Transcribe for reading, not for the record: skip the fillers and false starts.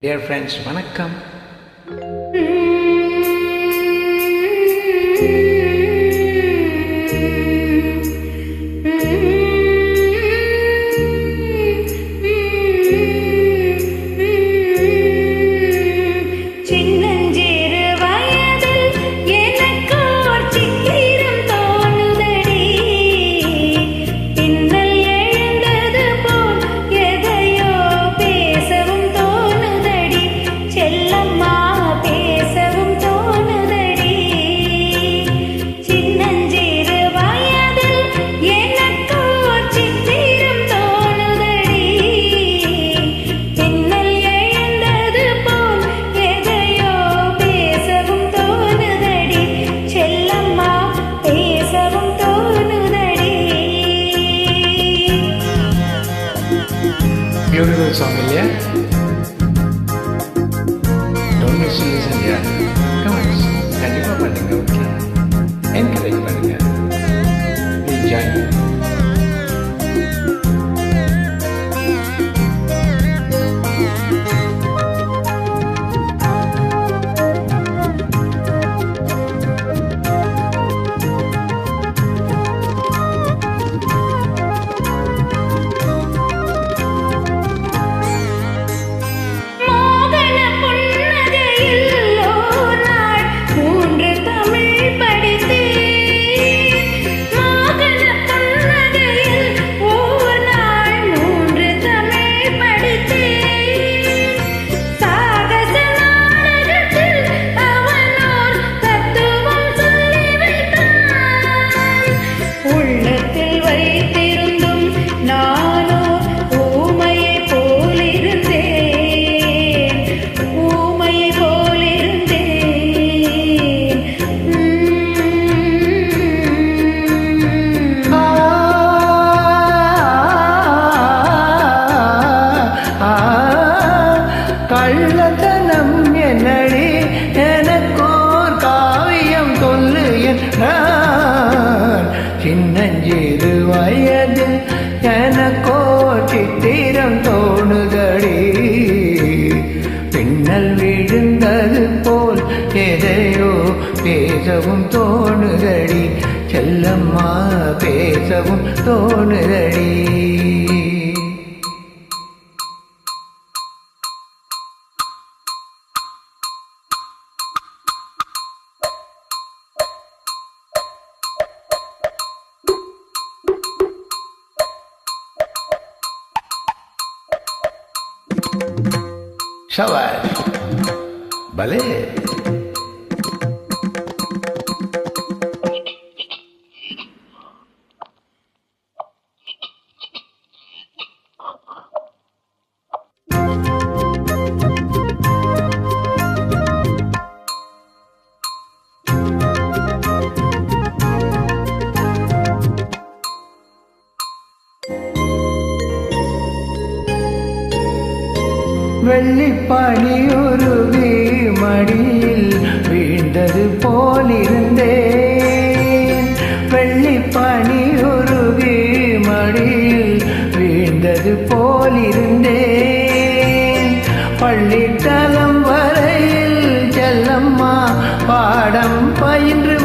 Dear friends, வணக்கம். Beautiful song, yeah? Don't miss to listen, yeah? Come on, கண்டிப்பா பண்ணுங்க, okay? Encourage பண்ணுங்க. Please join me. கள்ளத்தனம் என்னடி எனக்கோர் காவியம் சொல்லு என்றான். சின்னஞ்சிறு வயதில் எனக்கோர் சித்திரம் தோணுதடி. பின்னல் விழுந்தது போல் எதையோ பேசவும் தோணுதடி. செல்லம்மா பேசவும் தோணுதடி. शाबाश भले வெள்ளிப்பனியுருவி மடியில் வீழ்ந்தது போலிருந்தேன். வெள்ளிப்பனியுருவி மடியில் வீழ்ந்தது போலிருந்தேன். பள்ளித்தலம் வரையில் செல்லம்மா பாடம் பயின்று